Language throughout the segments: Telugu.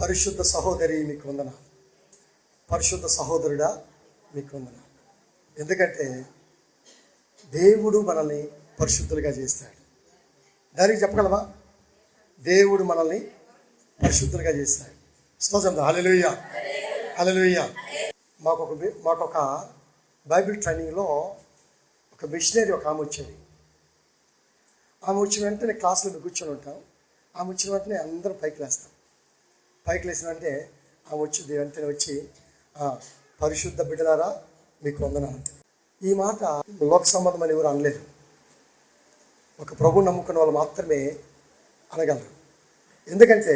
పరిశుద్ధ సహోదరి మీకు వందన, పరిశుద్ధ సహోదరుడా మీకు వందన. ఎందుకంటే దేవుడు మనల్ని పరిశుద్ధులుగా చేస్తాడు. దానికి చెప్పగలవా? దేవుడు మనల్ని పరిశుద్ధులుగా చేస్తాడు. స్తోత్రం. హల్లెలూయా, హల్లెలూయా. మాకొక బైబిల్ ట్రైనింగ్లో ఒక మిషనరీ ఒక ఆమె వచ్చేది. ఆమె వచ్చిన వెంటనే క్లాసులో కూర్చొని ఉంటాం. ఆమె వచ్చిన వెంటనే అందరం పైకి లేస్తాం. పైకి లేచిన వెంటనే ఆమె వచ్చింది. వెంటనే వచ్చి పరిశుద్ధ బిడ్డలారా మీకు వందనాలు. ఈ మాట లోక సంబంధం అని ఎవరు అనలేదు. ఒక ప్రభువు నమ్ముకున్న వాళ్ళు మాత్రమే అనగలరు. ఎందుకంటే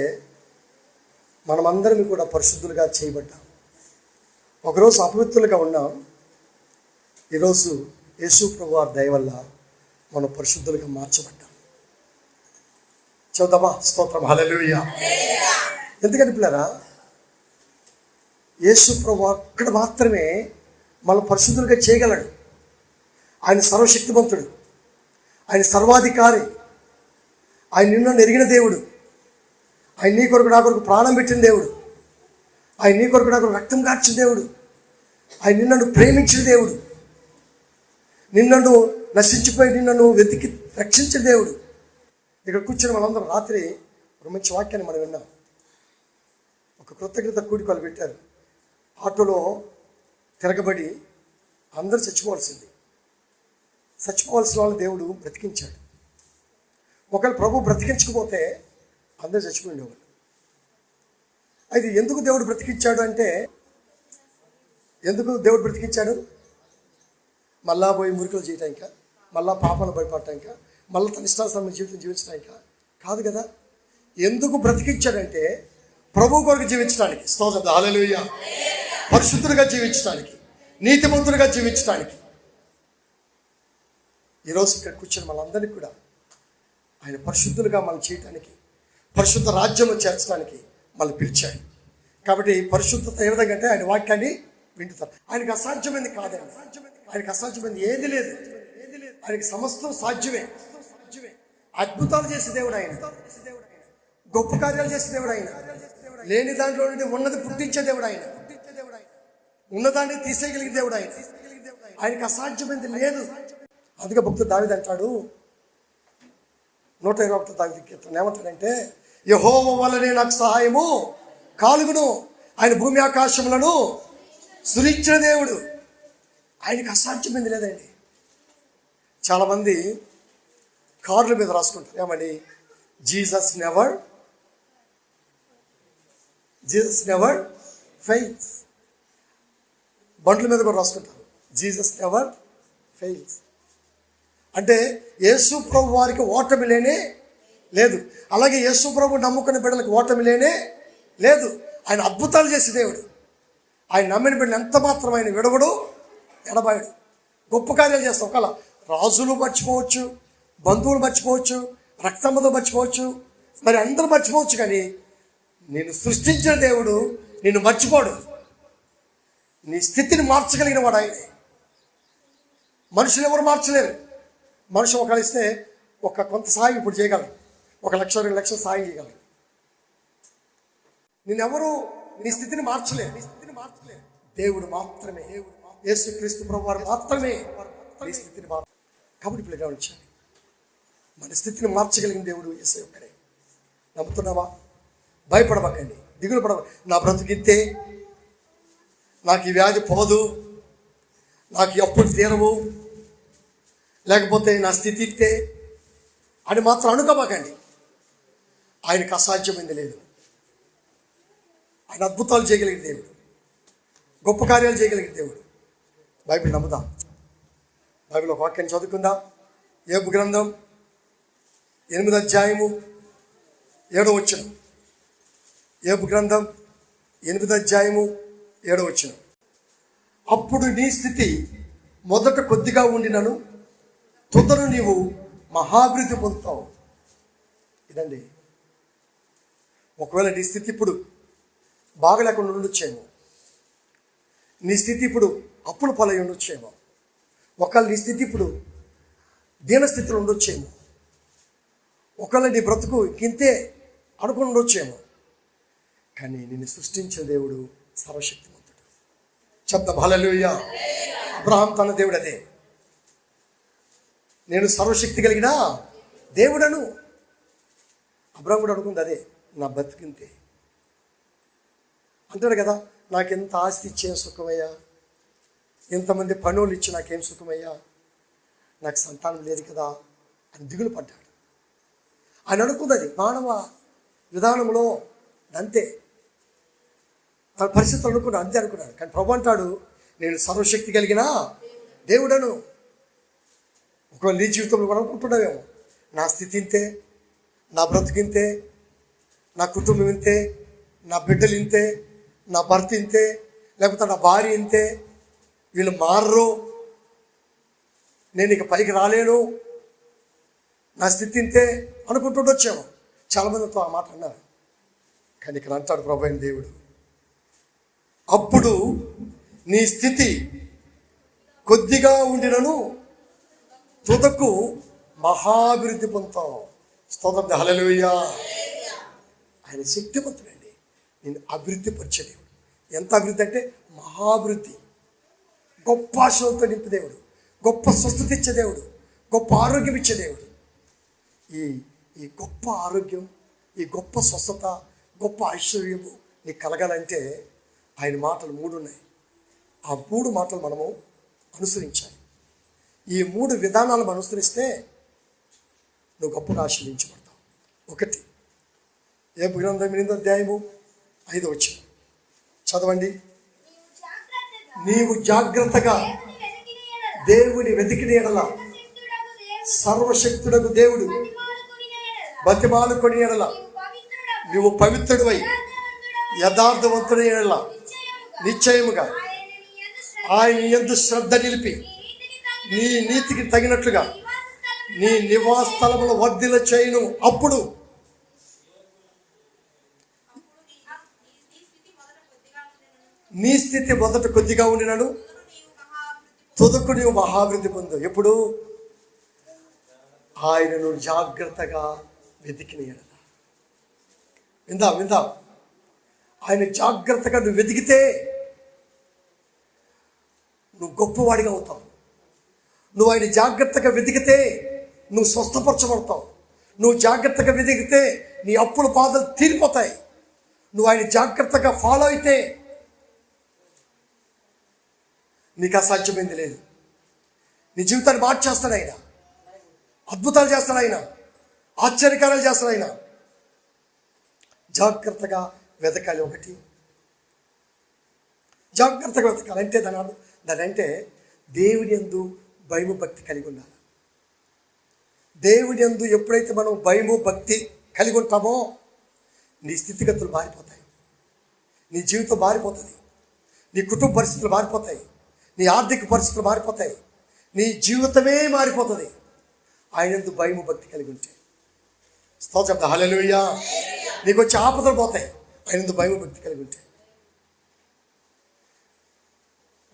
మనమందరం కూడా పరిశుద్ధులుగా చేయబడ్డాం. ఒకరోజు అపవిత్రులుగా ఉన్నాం. ఈరోజు యేసు ప్రభు వారి దయ వల్ల మనం పరిశుద్ధులుగా మార్చబడ్డాం. చదువుతామా? స్తోత్రం. హల్లెలూయా. ఎందుకని పిల్లరా, యేసు ప్రభు అక్కడ మాత్రమే మనం పరిశుద్ధులుగా చేయగలడు. ఆయన సర్వశక్తిమంతుడు, ఆయన సర్వాధికారి, ఆయన నిన్ను ఎరిగిన దేవుడు, ఆయన నీ కొరకు నా కొరకు ప్రాణం పెట్టిన దేవుడు, ఆయన నీ కొరకు నా కొరకు రక్తం కార్చిన దేవుడు, ఆయన నిన్ను ప్రేమించిన దేవుడు, నిన్ను నశించిపోయి నిన్ను వెతికి రక్షించిన దేవుడు. ఇక్కడ కూర్చొని మనందరం రాత్రి ఒక మంచి వాక్యాన్ని మనం విన్నాం. ఒక కృతజ్ఞత కూడికలు పెట్టారు. ఆటోలో తిరగబడి అందరూ చచ్చిపోవాల్సింది. చచ్చిపోవాల్సిన వాళ్ళు దేవుడు బ్రతికించాడు. ఒకవేళ ప్రభు బ్రతికించకపోతే అందరూ చచ్చిపోయిండేవాళ్ళు. అయితే ఎందుకు దేవుడు బ్రతికించాడు అంటే, ఎందుకు దేవుడు బ్రతికించాడు? మళ్ళా పోయి మురికలు చేయటానిక, మళ్ళా పాపాలు భయపడటానిక, మళ్ళీ తన ఇష్టానుసారమైన జీవితం జీవించడానిక కాదు కదా. ఎందుకు బ్రతికించాడంటే ప్రభు కొరకు జీవించడానికి. స్తోత్రం. హల్లెలూయా. పరిశుద్ధులుగా జీవించడానికి, నీతిమంతులుగా జీవించడానికి. ఈరోజు ఇక్కడ కూర్చొని మనందరినీ కూడా ఆయన పరిశుద్ధులుగా మనం చేయటానికి, పరిశుద్ధ రాజ్యంలో చేర్చడానికి మనం పిలిచాడు. కాబట్టి పరిశుద్ధత ఏ విధంగా అంటే ఆయన వాక్యాన్ని వింటుతారు. ఆయనకు అసాధ్యమైంది కాదండి. ఆయనకు అసాధ్యమైంది ఏది లేదు. ఆయనకి సమస్తం సాధ్యమే. అద్భుతాలు చేసే దేవుడు ఆయన, గొప్ప కార్యాలు చేసే దేవుడు ఆయన, లేని దాంట్లో నుండి ఉన్నది పుట్టించే దేవుడు ఆయన, ఉన్నదాన్ని తీసేయగలిగే దేవుడు ఆయన. ఆయనకి అసాధ్యమైంది లేదు. అందుకే భక్తుడు దావీదు అంటాడు 121 దావీదు కీర్తన ఏమంటాడంటే, యెహోవా వల్లనే నాకు సహాయము కాలుగును, ఆయన భూమి ఆకాశములను సృజించిన దేవుడు. ఆయనకి అసాధ్యమైంది లేదండి. చాలామంది కార్ల మీద రాసుకుంటారు ఏమని, జీసస్ నెవర్ ఫెయిల్స్. బండ్ల మీద కూడా రాసుకుంటారు జీసస్ నెవర్ ఫెయిల్స్. అంటే యేసు ప్రభు వారికి ఓటమి లేనే లేదు. అలాగే యేసు ప్రభు నమ్ముకున్న బిడ్డలకు ఓటమి లేనే లేదు. ఆయన అద్భుతాలు చేసే దేవుడు. ఆయన నమ్మిన బిడ్డలు ఎంత మాత్రం ఆయన విడవడు, ఎడబాయడు. గొప్ప కార్యాలు చేస్తాం. ఒకవేళ రాజులు మర్చిపోవచ్చు, బంధువులు మర్చిపోవచ్చు, రక్తంతో మర్చిపోవచ్చు, మరి అందరూ మర్చిపోవచ్చు, కానీ నేను సృష్టించిన దేవుడు నిన్ను మర్చిపోడు. నీ స్థితిని మార్చగలిగిన వాడు ఆయనే. మనుషులు ఎవరు మార్చలేరు. మనుషులు ఒకళ్ళు ఇస్తే కొంత సాయం ఇప్పుడు చేయగలరు, 1 లక్ష 2 లక్షలు సాయం చేయగలరు. నేనెవరు నీ స్థితిని మార్చలేరు. దేవుడు మాత్రమే, యేసుక్రీస్తు ప్రభు వారు మాత్రమే నీ స్థితిని కాబట్టి ఇప్పుడు గమనించాలి, మన స్థితిని మార్చగలిగిన దేవుడు యేసయ్య ఒక్కడే. నమ్ముతున్నావా? భయపడబకండి, దిగులు పడవ. నా బ్రతుకింతే, నాకు ఈ వ్యాధి పోదు, నాకు ఈ అప్పులు తీరవు, లేకపోతే నా స్థితి ఇంతే అని మాత్రం అనుకోబాకండి. ఆయనకు అసాధ్యమైంది లేదు. ఆయన అద్భుతాలు చేయగలిగిన దేవుడు, గొప్ప కార్యాలు చేయగలిగిన దేవుడు. బైబిల్ నమ్ముదాం. బైబిల్ ఒక వాక్యాన్ని చదువుకుందాం. యోబు గ్రంథం 8వ అధ్యాయము 7వ వచనం. యోబు గ్రంథం 8వ అధ్యాయము 7వ వచనం. అప్పుడు నీ స్థితి మొదట కొద్దిగా ఉండినను తుదను నీవు మహాభివృద్ధి పొందుతావు. ఇదండి. ఒకవేళ నీ స్థితి ఇప్పుడు బాగలేకుండా ఉండొచ్చేమో, నీ స్థితి ఇప్పుడు అప్పులు పాలై ఉండొచ్చేమో, ఒకవేళ నీ స్థితి ఇప్పుడు దీనస్థితిలో ఉండొచ్చేమో, ఒకవేళ నీ బ్రతుకు ఇంతే అనుకుని ఉండొచ్చేమో. కానీ నిన్ను సృష్టించిన దేవుడు సర్వశక్తిమంతుడు. చెప్తాం హల్లెలూయా. అబ్రహాం తన దేవుడు అదే, నేను సర్వశక్తి కలిగిన దేవుడను. అబ్రహాం కూడా అనుకుంది అదే, నా బతికింతే అంటాడు కదా. నాకెంత ఆస్తి ఇచ్చే సుఖమయ్యా, ఎంతమంది పనులు ఇచ్చి నాకేం సుఖమయ్యా, నాకు సంతానం లేదు కదా అని దిగులు పడ్డాడు. ఆయన అనుకున్నది మానవ విధానంలో అంతే, తన పరిస్థితులు అనుకున్నాడు, అంతే అనుకున్నాడు. కానీ ప్రభు అంటాడు, నేను సర్వశక్తి కలిగిన దేవుడను. ఒకవేళ నీ జీవితంలో కూడా అనుకుంటున్నావేమో, నా స్థితి ఇంతే, నా బ్రతుకింతే, నా కుటుంబం ఇంతే, నా బిడ్డలు ఇంతే, నా భర్త ఇంతే, లేకపోతే నా భార్య ఇంతే, వీళ్ళు మారరు, నేను ఇక పైకి రాలేను, నా స్థితి ఇంతే అనుకుంటుండొచ్చాము. చాలామందితో ఆ మాట అన్నారు. కానీ ఇక్కడ అంటాడు ప్రభు అయిన దేవుడు, అప్పుడు నీ స్థితి కొద్దిగా ఉండినను తుదకు మహాభివృద్ధి పొందుతావు. స్తోత్రం హల్లెలూయా. ఆయన శక్తివంతుడండి, నేను అభివృద్ధి పరిచే దేవుడు. ఎంత అభివృద్ధి అంటే మహాభివృద్ధి. గొప్ప ఆశలతో నింపే దేవుడు, గొప్ప స్వస్థత ఇచ్చే దేవుడు, గొప్ప ఆరోగ్యం ఇచ్చే దేవుడు. ఈ గొప్ప ఆరోగ్యం, ఈ గొప్ప స్వస్థత, గొప్ప ఐశ్వర్యము నీకు కలగాలంటే ఆయన మాటలు 3 ఉన్నాయి. ఆ 3 మాటలు మనము అనుసరించాలి. ఈ 3 విధానాలు మనం అనుసరిస్తే నువ్వు గొప్పగా ఆశీర్వదించబడతావు. 1 ఏ గ్రంథం 8వ అధ్యాయము 5వ వచనం చదవండి. నీవు జాగ్రత్తగా దేవుని వెతికిన ఎడల, సర్వశక్తుడకు దేవుడు బతిమాలుకొని ఎడల, నువ్వు పవిత్రుడివై యథార్థవంతుడి ఎడల నిశ్చయముగా ఆయన యందు శ్రద్ధ నిలిపి నీ నీతికి తగినట్లుగా నీ నివాస స్థలములో వర్ధిల్ల చేయును. అప్పుడు నీ స్థితి మొదట కొద్దిగా ఉండినను తుదకు నీవు మహాభివృద్ధి పొందు. ఎప్పుడు ఆయనను జాగ్రత్తగా వెతికిన ఎడల. విందాం. ఆయన జాగ్రత్తగా నువ్వు వెతికితే నువ్వు గొప్పవాడిగా అవుతావు. నువ్వు ఆయన జాగ్రత్తగా వెతికితే నువ్వు స్వస్థపరచబడతావు. నువ్వు జాగ్రత్తగా వెతికితే నీ అప్పుల బాధలు తీరిపోతాయి. నువ్వు ఆయన జాగ్రత్తగా ఫాలో అయితే నీకు అసాధ్యమైంది లేదు. నీ జీవితాన్ని మార్చేస్తాడు ఆయన, అద్భుతాలు చేస్తాడు ఆయన, ఆశ్చర్యకారాలు చేస్తాడు ఆయన. జాగ్రత్తగా వెతకాలి. 1 జాగ్రత్తగా వెతకాలి అంటే దాని అంటే దేవుని యందు భయము భక్తి కలిగి ఉండాలి. దేవుని యందు ఎప్పుడైతే మనం భయము భక్తి కలిగి ఉంటామో నీ స్థితిగతులు మారిపోతాయి, నీ జీవితం మారిపోతుంది, నీ కుటుంబ పరిస్థితులు మారిపోతాయి, నీ ఆర్థిక పరిస్థితులు మారిపోతాయి, నీ జీవితమే మారిపోతుంది ఆయన యందు భయము భక్తి కలిగి ఉంటే. స్తోత్రం హల్లెలూయా. నీకు వచ్చే ఆపదలు పోతాయి ఆయన యందు భయము భక్తి కలిగి ఉంటే.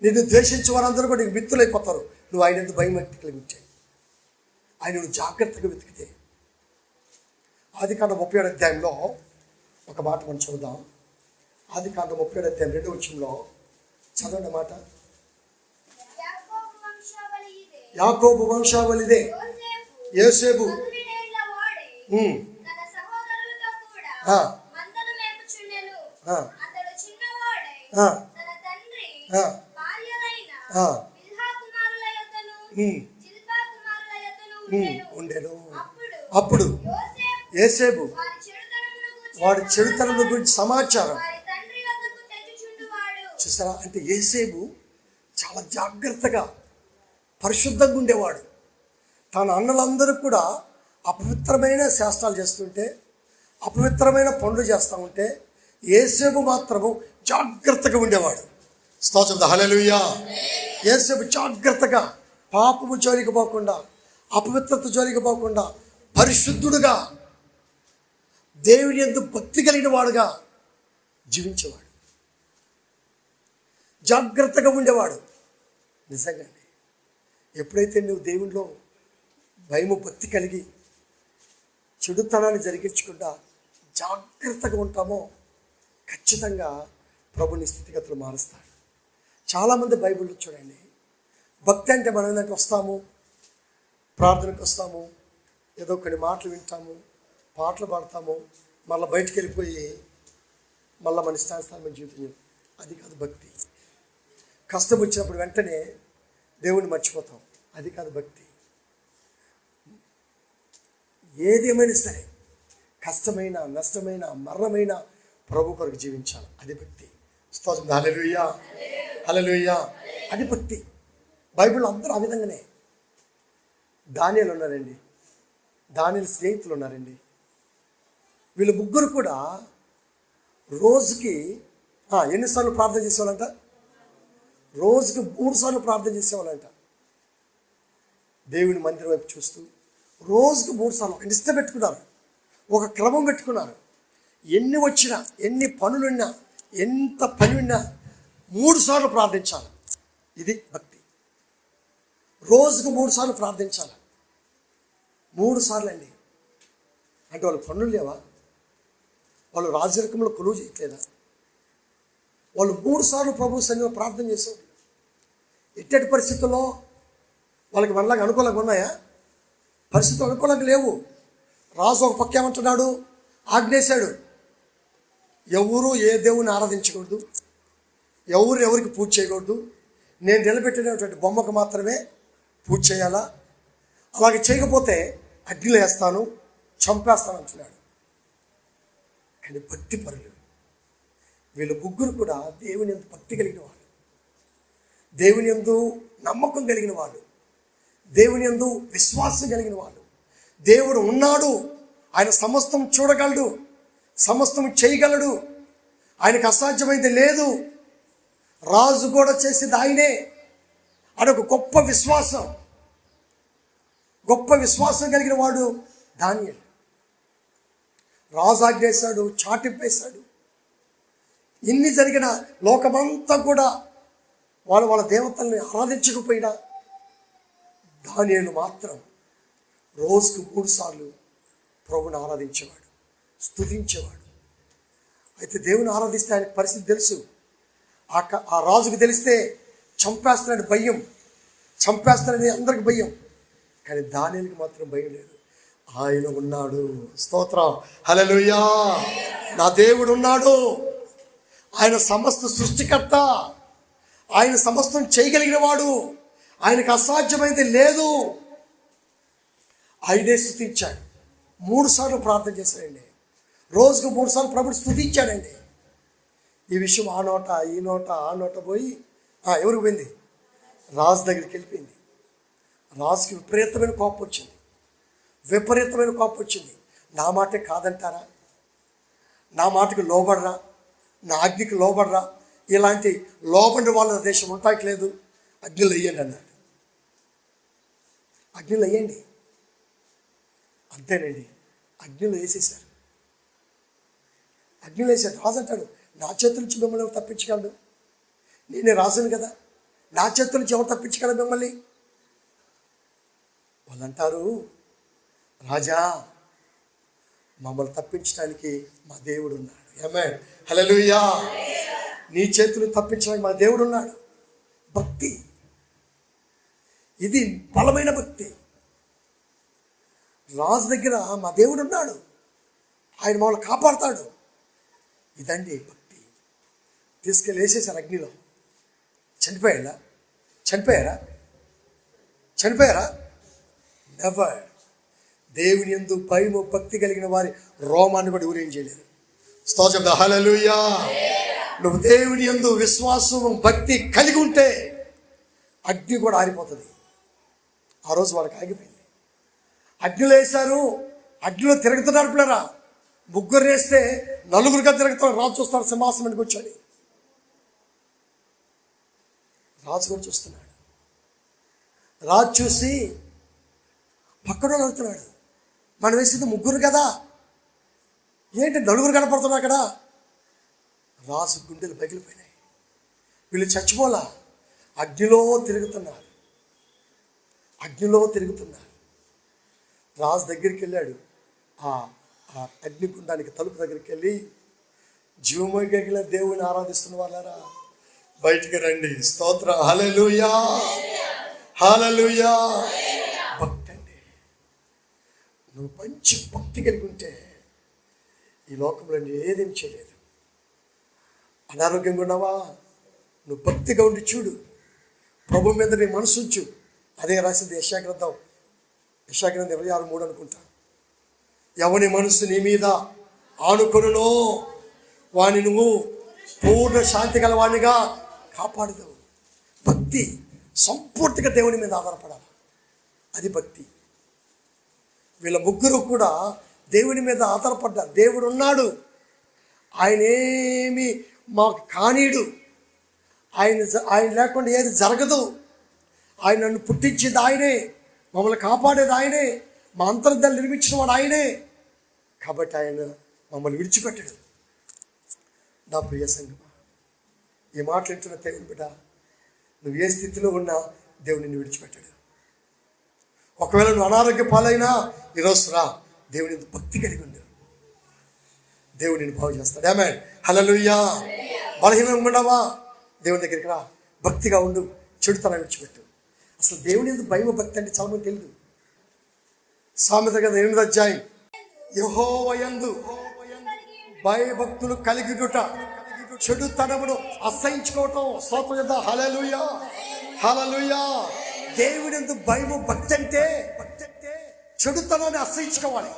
నిన్ను ద్వేషించే వారందరూ కూడా నీకు మిత్రులైపోతారు నువ్వు ఆయన యందు భయం భక్తి కలిగి ఉంటే. ఆయన నువ్వు జాగ్రత్తగా వెతికితే. ఆదికాండం 37వ అధ్యాయంలో ఒక మాట మనం చూద్దాం. ఆదికాండం 37వ అధ్యాయం 2వ వచనంలో చదవండి మాట. యాకోబు వంశావళిదే యోసేపు ఉండేను. అప్పుడు యోసేపు వాడి చెడుతనం గురించి సమాచారం చూసారా. అంటే యోసేపు చాలా జాగ్రత్తగా పరిశుద్ధంగా ఉండేవాడు. తన అన్నలందరూ కూడా అపవిత్రమైన శాస్త్రాలు చేస్తుంటే, అపవిత్రమైన పనులు చేస్తూ ఉంటే యోసేపు మాత్రము జాగ్రత్తగా ఉండేవాడు. స్తోత్రం హల్లెలూయా. యోసేపు జాగ్రత్తగా పాపము జోలికి పోకుండా, అపవిత్రత జోలికి పోకుండా పరిశుద్ధుడుగా దేవుని యందు భక్తి కలిగిన వాడుగా జీవించేవాడు, జాగ్రత్తగా ఉండేవాడు. నిజంగా ఎప్పుడైతే నువ్వు దేవునిలో భయము భక్తి కలిగి చెడుతనాన్ని జరిగించకుండా జాగ్రత్తగా ఉంటామో ఖచ్చితంగా ప్రభుని స్థితిగతులు మారుస్తాడు. చాలామంది బైబిల్లో చూడండి, భక్తి అంటే మనం ఏంటంటే వస్తాము, ప్రార్థనకు వస్తాము, ఏదో కొన్ని మాటలు వింటాము, పాటలు పాడతాము, మళ్ళీ బయటికి వెళ్ళిపోయి మళ్ళీ మన ఇష్టానుసారమైన జీవితం. అది కాదు భక్తి. కష్టం వచ్చినప్పుడు వెంటనే దేవుణ్ణి మర్చిపోతాం. అది కాదు భక్తి. ఏది ఏమైనా సరే, కష్టమైన, నష్టమైన, మరణమైన ప్రభు కొరకు జీవించాలి. అది భక్తి. స్తోత్రం. హల్లెలూయా, హల్లెలూయా. అది భక్తి. బైబిల్లో అందరూ ఆ విధంగానే. దానియేలు ఉన్నారండి, దానియేలు స్నేహితులు ఉన్నారండి. వీళ్ళు ముగ్గురు కూడా రోజుకి ఎన్నిసార్లు ప్రార్థన చేసేవాళ్ళంట? రోజుకి 3 సార్లు ప్రార్థన చేసేవాళ్ళంట. దేవుని మందిరం వైపు చూస్తూ రోజుకు 3 సార్లు ఒక లిస్ట్ పెట్టుకున్నారు, ఒక క్రమం పెట్టుకున్నారు. ఎన్ని వచ్చినా, ఎన్ని పనులున్నా, ఎంత పని ఉన్నా 3 సార్లు ప్రార్థించాలి. ఇది భక్తి. రోజుకు 3 సార్లు ప్రార్థించాలి. 3 సార్లు అండి. అంటే వాళ్ళు పనులు లేవా? వాళ్ళు రాజరికంలో కొలువు చేయట్లేదా? వాళ్ళు 3 సార్లు ప్రభు సన్నిధిలో ప్రార్థన చేసేవాళ్ళు. ఎట్టటి పరిస్థితుల్లో వాళ్ళకి మనలాగా అనుకూలంగా ఉన్నాయా? పరిస్థితులు అనుకూలంగా లేవు. రాజు ఒక పక్క ఏమంటున్నాడు? ఆజ్ఞేశాడు, ఎవరు ఏ దేవుని ఆరాధించకూడదు, ఎవరు ఎవరికి పూజ చేయకూడదు, నేను నిలబెట్టినటువంటి బొమ్మకు మాత్రమే పూజ చేయాలా, అలాగే చేయకపోతే అగ్నిలో వేస్తాను, చంపేస్తాను అంటున్నాడు. కానీ భక్తి పరులు వీళ్ళు ముగ్గురు కూడా దేవుని యందు భక్తి కలిగిన వాళ్ళు, దేవుని యందు నమ్మకం కలిగిన వాళ్ళు, దేవుని యందు విశ్వాసం కలిగిన వాళ్ళు. దేవుడు ఉన్నాడు, ఆయన సమస్తం చూడగలడు, సమస్తం చేయగలడు, ఆయనకు అసాధ్యమైంది లేదు, రాజు కూడా చేసేది ఆయనే అని ఒక గొప్ప విశ్వాసం కలిగిన వాడు దానియేలు. రాజు ఆజ్ఞేశాడు, చాటింపేశాడు. ఇన్ని జరిగిన లోకమంతా కూడా వాళ్ళ దేవతల్ని ఆరాధించకపోయినా దానియేలు మాత్రం రోజుకు 3 సార్లు ప్రభుని ఆరాధించేవాడు, స్తుతించేవాడు. అయితే దేవుని ఆరాధిస్తే ఆయన పరిస్థితి తెలుసు. ఆ రాజుకు తెలిస్తే చంపేస్తాడని భయం, చంపేస్తాడని అందరికి భయం. కానీ దానియేలుకి మాత్రం భయం లేదు. ఆయన ఉన్నాడు. స్తోత్రం, హల్లెలూయా. నా దేవుడు ఉన్నాడు, ఆయన సమస్త సృష్టికర్త, ఆయన సమస్తం చేయగలిగిన వాడు, ఆయనకు అసాధ్యమైనది లేదు. ఆయనే స్తుతించాడు. 3 సార్లు ప్రార్థన చేశాడండి. రోజుకు 3 సార్లు ప్రభుని స్తుతించాడండి. ఈ విషయం ఆ నోట ఈ నోట ఆ నోట పోయి ఎవరికి పోయింది? రాజు దగ్గరికి వెళ్ళిపోయింది. రాజుకి విపరీతమైన కోపం వచ్చింది. నా మాటే కాదంటారా? నా మాటకు లోబడరా? నా అగ్నికి లోబడరా? ఇలాంటి లోబడి వాళ్ళ దేశం ఉండట్లేదు, అగ్నిలో వేయండి అన్నాడు. అగ్నిలో వేయండి. అంతేనండి, అగ్నిలో వేసేసారు. అగ్నిలో వేసాడు. రాజు అంటాడు, నా చేతుల నుంచి మిమ్మల్ని ఎవరు తప్పించగలడు? నేనే రాజును కదా, నా చేతుల నుంచి ఎవరు తప్పించగలరు మిమ్మల్ని? వాళ్ళు అంటారు, రాజా, మమ్మల్ని తప్పించడానికి మా దేవుడు ఉన్నాడు. ఆమేన్, హల్లెలూయా. నీ చేతులు తప్పించడానికి మా దేవుడు ఉన్నాడు. భక్తి ఇది, బలమైన భక్తి. రాజు దగ్గర మా దేవుడు ఉన్నాడు, ఆయన మమ్మల్ని కాపాడుతాడు. ఇదండి భక్తి. తీసుకెళ్ళి వేసేసారు అగ్నిలో. చనిపోయారా? నెవర్. దేవుని యందు భయము భక్తి కలిగిన వారి రోమాన్ని కూడా ఎవరేం చేయలేరు. స్తోత్రం, హల్లెలూయా. నువ్వు దేవుని యందు విశ్వాసము భక్తి కలిగి ఉంటే అగ్ని కూడా ఆరిపోతుంది. ఆ రోజు వాళ్ళకి ఆగిపోయింది. అగ్నిలో వేశారు, అగ్నిలో తిరుగుతున్నారు పిల్లరా. 3 వేస్తే 4గా తిరుగుతారు. రాజు చూస్తాడు, సింహాసనానికి కూర్చొని. రాజు కూడా చూస్తున్నాడు. రాజు చూసి పక్కన అడుగుతున్నాడు, మనం వేసింది 3 కదా, ఏంటి 4 కనపడుతున్నా అక్కడ? రాజు గుండెలు పగిలిపోయినాయి. వీళ్ళు చచ్చిపోలా, అగ్నిలో తిరుగుతున్నారు. రాజు దగ్గరికి వెళ్ళాడు. ఆ అగ్నిగుండానికి తలుపు దగ్గరికి వెళ్ళి, జీవము కలిగిన దేవుని ఆరాధిస్తున్న వాళ్ళారా బయటికి రండి. స్తోత్ర. హల్లెలూయా, హల్లెలూయా. భక్తి అండి. నువ్వు మంచి భక్తి కలిగి ఉంటే ఈ లోకంలో ఏదేం చేయలేదు. అనారోగ్యంగా ఉన్నావా, నువ్వు భక్తిగా ఉండి చూడు, ప్రభు మీద నీ మనసు ఉంచు. అదే రాసింది యెషయా గ్రంథం 26:3 అనుకుంటా. ఎవని మనసు నీ మీద ఆనుకొనునో వాని నువ్వు పూర్ణ శాంతి గలవాడిగా కాపాడదు. భక్తి సంపూర్తిగా దేవుని మీద ఆధారపడాలి. అది భక్తి. వీళ్ళ ముగ్గురు కూడా దేవుని మీద ఆధారపడ్డారు. దేవుడు ఉన్నాడు, ఆయన ఏమి మాకు కానీడు, ఆయన లేకుండా ఏది జరగదు, ఆయన నన్ను పుట్టించేది ఆయనే, మమ్మల్ని కాపాడేది ఆయనే, మా అంతర్ధాన్ని నిర్మించిన వాడు ఆయనే. కాబట్టి ఆయన మమ్మల్ని విడిచిపెట్టాడు. నా ప్రియ సంగమా, ఈ మాటలు వింటున్న దేవుని బిడ్డ, నువ్వు ఏ స్థితిలో ఉన్నా దేవుడు నిన్ను విడిచిపెట్టాడు. ఒకవేళ నువ్వు అనారోగ్య పాలైనా ఈరోజు రా, దేవుని భక్తి కలిగి ఉండు, దేవుడు నిన్ను బాగు చేస్తాడు. ఆమేన్. హల్లెలూయా. బలహీనంగా ఉన్నావా, దేవుని దగ్గరికి రా, భక్తిగా ఉండు, చెడుతనం విడిచిపెట్టు. అసలు దేవుని ఎందుకు భయం భక్తి అంటే చాలా మంది తెలియదు. సామెత గ్రంథం 8వ అధ్యాయం, యెహోవా యందు భయభక్తులు కలిగిడుట, చెడుతనమును అసహించుకోవటం. స్తోత్రం చేద్దాం. హల్లెలూయా, హల్లెలూయా. దేవుని యందు భయము భక్తి అంటే చెడుతనాన్ని అసహించుకోవాలి.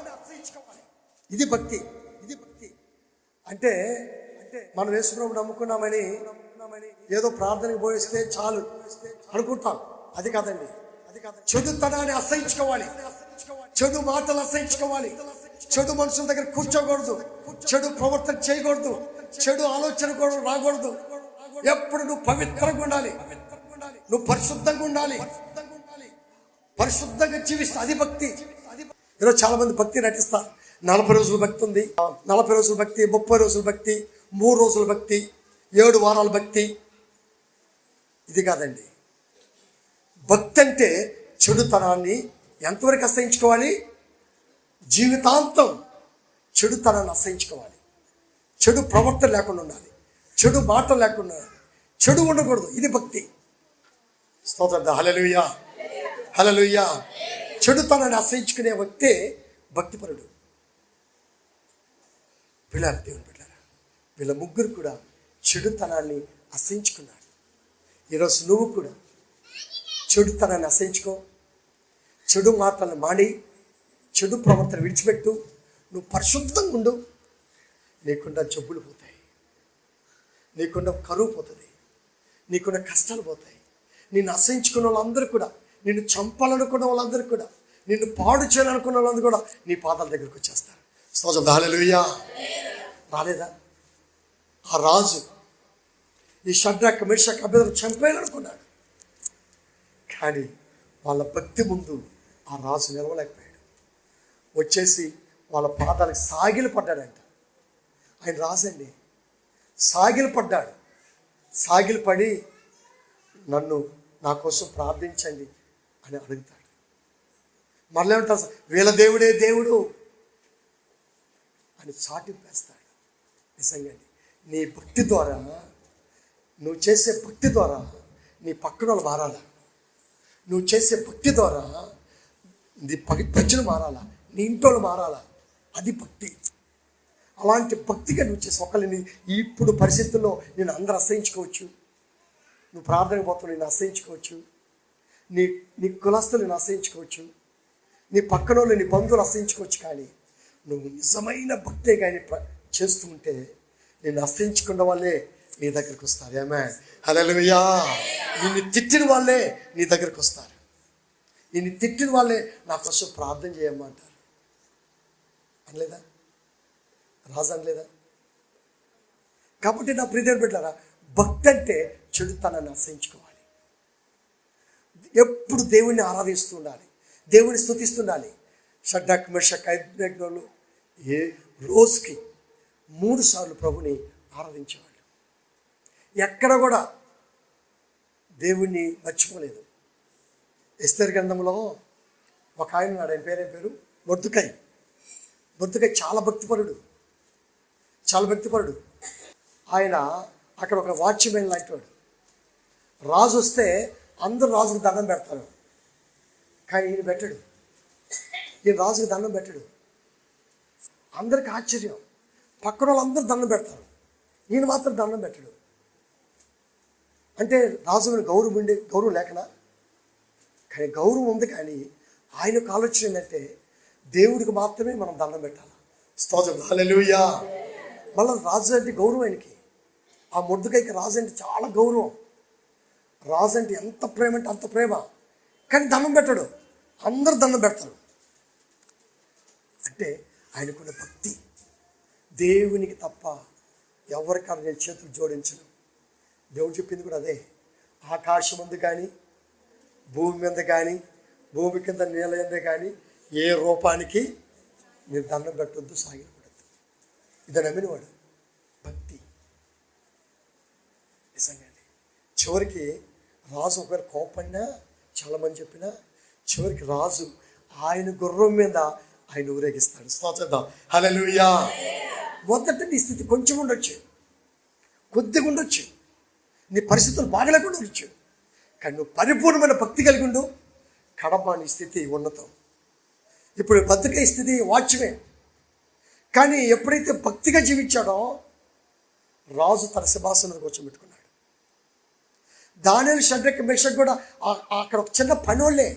ఇది భక్తి. ఇది భక్తి అంటే మనం యేసుప్రభువుని నమ్ముకున్నామని ఏదో ప్రార్థనకు పోయిస్తే చాలు అనుకుంటాం. అది కాదండి. చెడుతనాన్ని అసహించుకోవాలి, చెడు మాటలు అసహించుకోవాలి, చెడు మనుషుల దగ్గర కూర్చోకూడదు, చెడు ప్రవర్తన చేయకూడదు, చెడు ఆలోచన కూడా రాకూడదు. ఎప్పుడు నువ్వు పవిత్రంగా ఉండాలి, నువ్వు పరిశుద్ధంగా ఉండాలి, పరిశుద్ధంగా జీవిస్తా. అది భక్తి. ఈరోజు చాలా మంది భక్తి నటిస్తారు. 40 రోజుల భక్తి ఉంది, 40 రోజుల భక్తి, 30 రోజుల భక్తి, 3 రోజుల భక్తి, 7 వారాల భక్తి. ఇది కాదండి. భక్తి అంటే చెడుతనాన్ని ఎంతవరకు అసహించుకోవాలి? జీవితాంతం చెడుతనాన్ని అసహించుకోవాలి. చెడు ప్రవర్తన లేకుండా ఉండాలి, చెడు మాటలు లేకుండా ఉండాలి, చెడు ఉండకూడదు. ఇది భక్తి. స్తోత్రం. హల్లెలూయా, హల్లెలూయా. చెడుతనాన్ని అసహించుకునే వ్యక్తే భక్తిపరుడు. పిల్లలు, దేవుని బిడ్డలారా, వీళ్ళ ముగ్గురు కూడా చెడుతనాన్ని అసహించుకున్నారు. ఈరోజు నువ్వు కూడా చెడుతనాన్ని అసహించుకో, చెడు మాటలను మాని, చెడు ప్రవర్తన విడిచిపెట్టు. నువ్వు పరిశుద్ధంగా ఉండు. నీకున్న జబ్బులు పోతాయి, నీకున్న కరువు పోతుంది, నీకున్న కష్టాలు పోతాయి. నిన్ను అసహించుకున్న వాళ్ళందరూ కూడా, నిన్ను చంపాలనుకున్న వాళ్ళందరూ కూడా, నిన్ను పాడు చేయాలనుకున్న వాళ్ళందరూ కూడా నీ పాదాల దగ్గరికి వచ్చేస్తారు. స్తోత్రం. హల్లెలూయా. రాలేదా? ఆ రాజు ఈ షడ్రక్, మేషక్, అబేద్నెగోను చంపేయాలనుకున్నాడు. కానీ వాళ్ళ భక్తి ముందు ఆ రాజు నిలవలేకపోయాడు. వచ్చేసి వాళ్ళ పాదాలకు సాగిలు పడ్డాడంట. ఆయన రాజండి. సాగిలు పడ్డాడు. సాగిలు పడి నన్ను, నా కోసం ప్రార్థించండి అని అడుగుతాడు. మళ్ళీ ఏమంటారు? వీళ్ళ దేవుడే దేవుడు అని చాటింపేస్తాడు. నిజంగా నీ భక్తి ద్వారా, నువ్వు చేసే భక్తి ద్వారా నీ పక్కన వాళ్ళు మారాలా, నువ్వు చేసే భక్తి ద్వారా నీ ప్రజలు మారాలా, నీ ఇంట్లో మారాలా. అది భక్తి. అలాంటి భక్తిగా నువ్వు చేసి ఒకరిని ఇప్పుడు పరిస్థితుల్లో నేను అందరూ అసహించుకోవచ్చు, నువ్వు ప్రార్థన పోతావు, నేను అసహించుకోవచ్చు, నీ కులస్తులు నేను అసహించుకోవచ్చు, నీ పక్కన వాళ్ళు, నీ బంధువులు అసహించుకోవచ్చు. కానీ నువ్వు నిజమైన భక్తే కానీ చేస్తూ ఉంటే నేను అసహించుకున్న వాళ్ళే నీ దగ్గరికి వస్తారు. ఆమేన్. హల్లెలూయా. నిన్ను తిట్టిన వాళ్ళే నీ దగ్గరికి వస్తారు. నిన్ను తిట్టిన వాళ్ళే నా కోసం ప్రార్థన చేయమంటారు. అనలేదా? రాజు అనలేదా? కాబట్టి నా ప్రియమైన బిడ్డలారా, భక్తి అంటే చెడుతనాన్ని అసహించుకోవాలి. ఎప్పుడు దేవుణ్ణి ఆరాధిస్తూ ఉండాలి, దేవుని స్తుతిస్తుండాలి. షడ్రక్, మేషక్, అబేద్నెగోను ఏ రోజుకి 3 సార్లు ప్రభుని ఆరాధించేవాళ్ళు. ఎక్కడ కూడా దేవుణ్ణి మర్చిపోలేదు. ఎస్తేరు గ్రంథంలో ఒక ఆయన ఉన్నాడు. ఆయన పేరు మొర్దెకై. మొర్దెకై చాలా భక్తిపరుడు, చాలా భక్తిపరుడు. ఆయన అక్కడ ఒక వాచ్మెన్ లాంటి వాడు. రాజు వస్తే అందరూ రాజుకు దండం పెడతారు, కానీ ఈయన పెట్టడు. ఈయన రాజుకు దండం పెట్టడు. అందరికి ఆశ్చర్యం. పక్కన వాళ్ళందరూ దండం పెడతారు, ఈయన మాత్రం దండం పెట్టడు. అంటే రాజు మీద గౌరవం లేకనా? కానీ గౌరవం ఉంది. కానీ ఆయనకు ఆలోచన ఏంటంటే దేవుడికి మాత్రమే మనం దండం పెట్టాలి. స్తోత్రం, హల్లెలూయా. మళ్ళీ రాజు అంటే గౌరవం ఆయనకి. ఆ మొర్దెకైకి రాజు అంటే చాలా గౌరవం. రాజు అంటే ఎంత ప్రేమ అంటే అంత ప్రేమ. కానీ దండం పెట్టడు, అందరూ దండం పెడతారు. అంటే ఆయనకున్న భక్తి. దేవునికి తప్ప ఎవరికన్నా నేను చేతులు జోడించను. దేవుడు చెప్పింది కూడా అదే. ఆకాశం ఉంది కానీ, భూమి మీద కానీ, భూమి కింద నీళ్ళ మీద కానీ ఏ రూపానికి మీరు దండం పెట్టొద్దు, సాగిలపడద్దు. ఇది నమ్మినవాడు భక్తి. నిజంగా చివరికి రాజు ఒకవేళ కోపడినా, చాలామంది చెప్పినా, చివరికి రాజు ఆయన గుర్రం మీద ఆయన ఊరేగిస్తాడు. స్తోత్రం, హల్లెలూయా. మొదట నీ స్థితి కొంచెం ఉండొచ్చు, కొద్దిగా ఉండొచ్చు, నీ పరిస్థితులు బాగలేకుండా ఉండొచ్చు, కానీ నువ్వు పరిపూర్ణమైన భక్తి కలిగి ఉండు, కడప నీ స్థితి ఉన్నతం. ఇప్పుడు బతుకే స్థితి వాచ్యమే. కానీ ఎప్పుడైతే భక్తిగా జీవించాడో రాజు తన సింహాసనం కూర్చోబెట్టుకున్నాడు. దానియేలు, షడ్రక్, మేషక్ కూడా అక్కడ ఒక చిన్న పనోళ్ళే.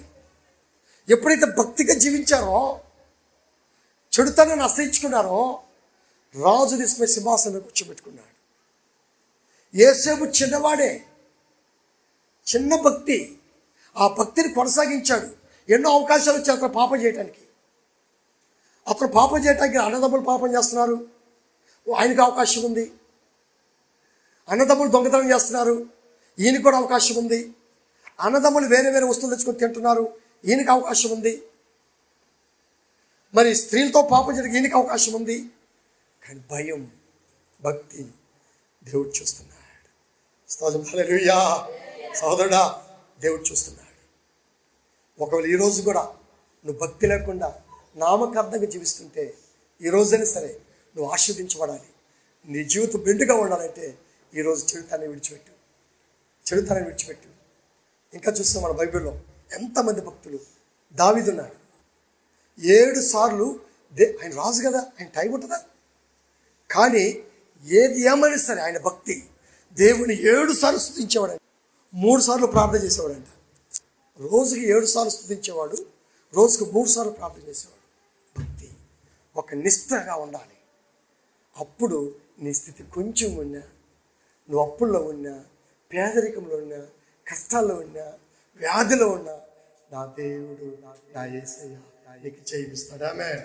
ఎప్పుడైతే భక్తిగా జీవించారో, చెడుతనాన్ని అసహించుకున్నారో, రాజు తీసుకుని సింహాసనం కూర్చోబెట్టుకున్నాడు. యోసేపు చిన్నవాడే, చిన్న భక్తి. ఆ భక్తిని కొనసాగించాడు. ఎన్నో అవకాశాలు వచ్చాయి అతను పాపం చేయడానికి. అతను పాపం చేయడానికి అన్నదమ్ములు పాపం చేస్తున్నారు, ఆయనకు అవకాశం ఉంది. అన్నదమ్ములు దొంగతనం చేస్తున్నారు, ఈయనకు కూడా అవకాశం ఉంది. అన్నదమ్ములు వేరే వేరే వస్తువులు తెచ్చుకొని తింటున్నారు, ఈయనకి అవకాశం ఉంది. మరి స్త్రీలతో పాపం చేయడానికి ఈయనకి అవకాశం ఉంది. కానీ భయం, భక్తి దేవుడు చూస్తున్నాడు. స్తోత్రం, హల్లెలూయా. సోదరుడా, దేవుడు చూస్తున్నాడు. ఒకవేళ ఈరోజు కూడా నువ్వు భక్తి లేకుండా నామకార్థంగా జీవిస్తుంటే, ఈరోజైనా సరే నువ్వు ఆశీర్వదించబడాలి. నీ జీవితం బెండుగా ఉండాలంటే ఈరోజు చెడుతాన్ని విడిచిపెట్టు, చెడుతాన్ని విడిచిపెట్టు. ఇంకా చూస్తాం మన బైబిల్లో ఎంతమంది భక్తులు. దావీదున్నాడు, 7 సార్లు ఆయన రాజు కదా, ఆయన టైం ఉంటుందా? కానీ ఏది ఏమైనా సరే ఆయన భక్తి దేవుని 7 సార్లు స్తుతించేవాడు. 3 సార్లు ప్రార్థన చేసేవాడంట. రోజుకి 7 సార్లు స్తుతించేవాడు, రోజుకు 3 సార్లు ప్రార్థన చేసేవాడు. భక్తి, ఒక నిష్ఠగా ఉండాలి. అప్పుడు నీ స్థితి కొంచెం ఉన్నా, నువ్వు అప్పుల్లో ఉన్నా, పేదరికంలో ఉన్నా, కష్టాల్లో ఉన్నా, వ్యాధిలో ఉన్నా, నా దేవుడు నా యేసయ్య నీకు చేయిస్తాడు. ఆమేన్.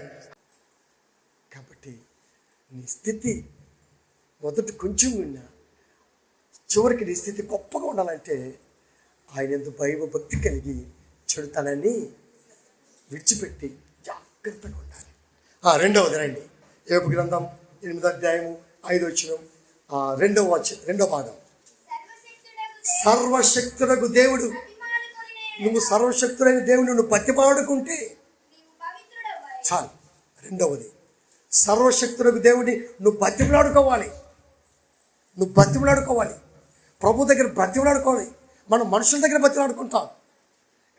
కాబట్టి నీ స్థితి మొదట కొంచెం ఉన్నా, చివరికి నీ స్థితి గొప్పగా ఉండాలంటే ఆయన ఎందుకు భక్తి కలిగి చెడుతనాన్ని విడిచిపెట్టి జాగ్రత్తగా ఉండాలి. రెండవది రండి, యోబు గ్రంథం 8వ అధ్యాయము 5వ వచనం, రెండవ భాగం. సర్వశక్తుడగు దేవుడు, నువ్వు సర్వశక్తుడైన దేవుడు నువ్వు బతిమాడుకుంటే చాలు. రెండవది, సర్వశక్తుడగు దేవుడిని నువ్వు బతిమలాడుకోవాలి. నువ్వు బతిమలాడుకోవాలి, ప్రభు దగ్గర బతిమలాడుకోవాలి. మనం మనుషుల దగ్గర బతిమలాడుకుంటాం,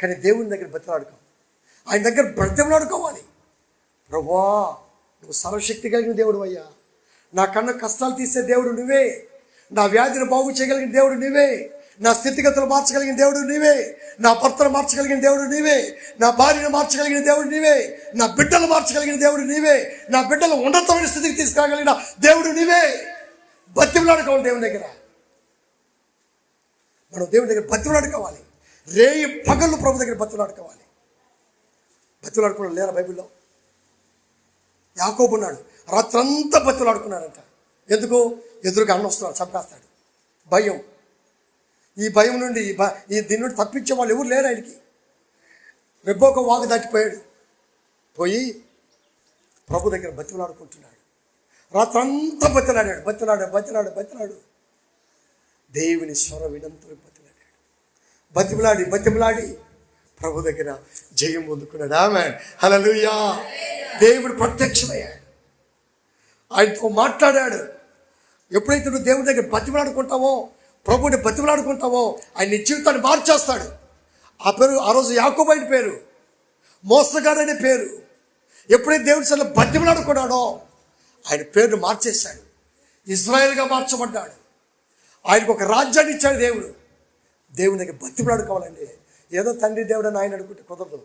కానీ దేవుని దగ్గర బతిమలాడుకోం. ఆయన దగ్గర బతిమలాడుకోవాలి. ప్రభువా, నువ్వు సర్వశక్తి కలిగిన దేవుడు అయ్యా, నా కన్నా కష్టాలు తీసే దేవుడు నువ్వే, నా వ్యాధిని బాగు చేయగలిగిన దేవుడు నువ్వే, నా స్థితిగతులు మార్చగలిగిన దేవుడు నీవే, నా భర్తను మార్చగలిగిన దేవుడు నీవే, నా భార్యను మార్చగలిగిన దేవుడు నీవే, నా బిడ్డలు మార్చగలిగిన దేవుడు నీవే, నా బిడ్డలు ఉన్నతమైన స్థితికి తీసుకురాగలిగిన దేవుడు నీవే. బతిమలాడుకోవాలి దేవుని దగ్గర. మనం దేవుని దగ్గర బతిమలాడుకోవాలి. రేయి పగళ్ళు ప్రభు దగ్గర బతిమలాడుకోవాలి. బతిమలాడుకోవడం లేరా బైబిల్లో? యాకోబు ఉన్నాడు, రాత్రంతా బతిమలాడుకున్నాడంట. ఎందుకు? ఎదురుగా అన్న వస్తున్నాడు, చంపేస్తాడు. భయం. ఈ భయం నుండి దీని నుండి తప్పించే వాళ్ళు ఎవరు లేరు ఆయనకి. రెబ్బోక వాగు దాటిపోయాడు, పోయి ప్రభు దగ్గర బతిమలాడుకుంటున్నాడు. రాత్రంతా బతిలాడు. దేవుని స్వర వినంతో బతిమలాడి ప్రభు దగ్గర జయం పొందుకున్నాడు. ఆమేన్, హల్లెలూయా. దేవుడు ప్రత్యక్షమయ్యాడు. ఆయనతో మాట్లాడాడు. ఎప్పుడైతే నువ్వు దేవుడి దగ్గర బతిమలాడుకుంటావో, ప్రభువుని బతిమలాడుకుంటావో, ఆయన నీ జీవితాన్ని మార్చేస్తాడు. ఆ పేరు ఆ రోజు యాకోబు అయిన పేరు, మోసగాడనే పేరు. ఎప్పుడైతే దేవుడి సన్నిధిలో బతిమలాడుకున్నాడో ఆయన పేరును మార్చేశాడు. ఇజ్రాయేల్గా మార్చబడ్డాడు. ఆయనకు ఒక రాజ్యాన్ని ఇచ్చాడు దేవుడు. దేవుని దగ్గర బతిమలాడుకోవాలండి. ఏదో తండ్రి దేవుడు అని ఆయన అనుకుంటే కుదరదు.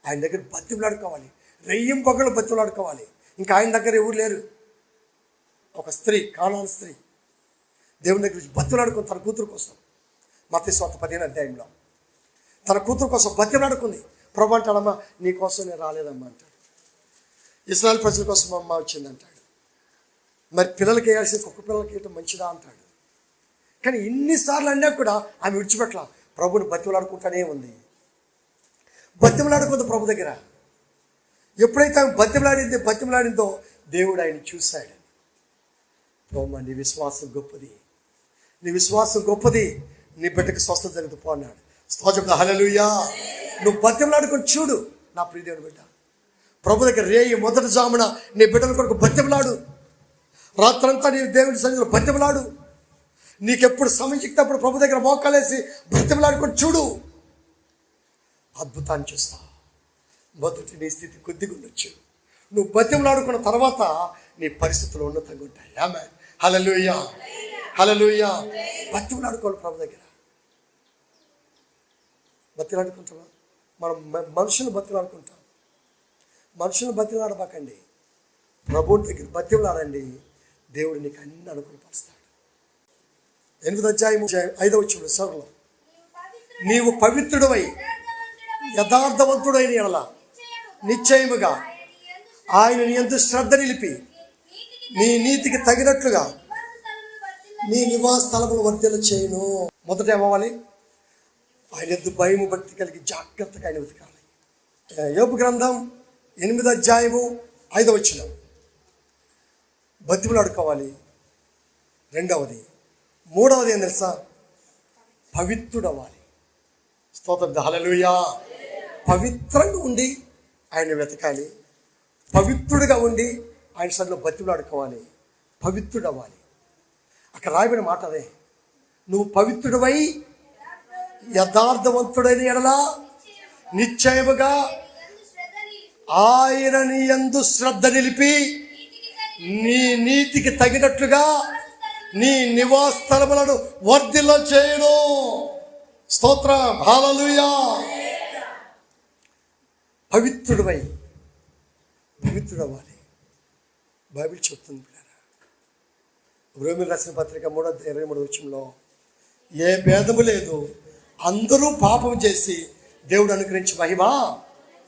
ఆయన దగ్గర బతిమలాడుకోవాలి, రెయ్యింపగలు బతిమలాడుకోవాలి. ఇంకా ఆయన దగ్గర ఎవరు లేరు. ఒక స్త్రీ, కానాను స్త్రీ దేవుని దగ్గర బతిమలాడుకుంది తన కూతురు కోసం. మత్తయి సువార్త 15వ అధ్యాయంలో తన కూతురు కోసం బతిమలాడుకుంది. ప్రభు అంటాడమ్మా, నీ కోసం నేను రాలేదమ్మా అంటాడు. ఇశ్రాయేల్ ప్రజల కోసం అమ్మ వచ్చింది అంటాడు. మరి పిల్లలకి వేయాల్సిన కుక్క పిల్లలకి వేయటం మంచిదా అంటాడు. కానీ ఇన్నిసార్లు అన్నా కూడా ఆమె విడిచిపెట్ల ప్రభుని బతిమలాడుకుంటానే ఉంది. బతిమలాడుకుంది ప్రభు దగ్గర. ఎప్పుడైతే ఆమె బతిమలాడిందో దేవుడు ఆయన చూశాడు. ప్రభు, నీ విశ్వాసం గొప్పది, నీ విశ్వాసం గొప్పది, నీ బిడ్డకి స్వస్థత జరుగుతూ అన్నాడు. స్తోత్రం, హల్లెలూయా. నువ్వు బతిమలాడుకొని చూడు నా ప్రియదేవుని బిడ్డ. ప్రభు దగ్గర రేయి మొదటి జామున నీ బిడ్డల కొరకు బతిమలాడు. రాత్రంతా నీ దేవుడి సన్నిధిలో బతిమలాడు. నీకెప్పుడు సమయం చిక్కినప్పుడు ప్రభు దగ్గర మోకాలేసి బతిమలాడుకొని చూడు, అద్భుతాన్ని చూస్తావు. మొదటి నీ స్థితి కొద్దిగా ఉండొచ్చు, నువ్వు బతిమలాడుకున్న తర్వాత నీ పరిస్థితులు ఉన్నతంగా ఉంటాయి. ఆమేన్, హల్లెలూయా, హల్లెలూయా. బతిమలాడుకోవాలి ప్రభు దగ్గర. బతిమలాడుకుంటావా? మనం మనుషులు బతిమలాడుకుంటాం. మనుషులను బతిమలాడబాకండి, ప్రభువుని దగ్గర బతిమలాడండి. దేవుడు నీకు అన్ని అనుకూలపరుస్తాడు. 8వ అధ్యాయం 5వ వచనం సర్వలో, నీవు పవిత్రుడవై యథార్థవంతుడైన యెడల నిశ్చయముగా ఆయన నీ యందు శ్రద్ధ నిలిపి నీ నీతికి తగినట్లుగా నీ నివాస స్థలములు వర్ధల చేయను. మొదట ఏమవ్వాలి? ఆయన యందు భయము భక్తి కలిగి జాగ్రత్తగా ఆయన వెతకాలి. యోబు గ్రంథం 8వ అధ్యాయము 5వ వచనం, బతిమలాడుకోవాలి. రెండవది. మూడవది ఏం తెలుసా? పవిత్రుడవ్వాలి. స్తోత్రం, హల్లెలూయా. పవిత్రంగా ఉండి ఆయన వెతకాలి, పవిత్రుడిగా ఉండి ఆయన సన్నిధిలో బతిమలాడుకోవాలి, పవిత్రుడవ్వాలి. అక్కడ రాయబడిన మాట అదే, నువ్వు పవిత్రుడవై యథార్థవంతుడైన యెడల నిశ్చయముగా ఆయన నీ యందు శ్రద్ధ నిలిపి నీ నీతికి తగినట్లుగా నీ నివాస స్థలములను వర్ధిల్ల చేయను. స్తోత్రం, హల్లెలూయా. పవిత్రుడవ్వాలి. బైబిల్ చెప్తుంది. రోమీయులకు రాసిన పత్రిక 3:23 వచనంలో, ఏ భేదము లేదు, అందరూ పాపం చేసి దేవుడు అనుగ్రహించి మహిమ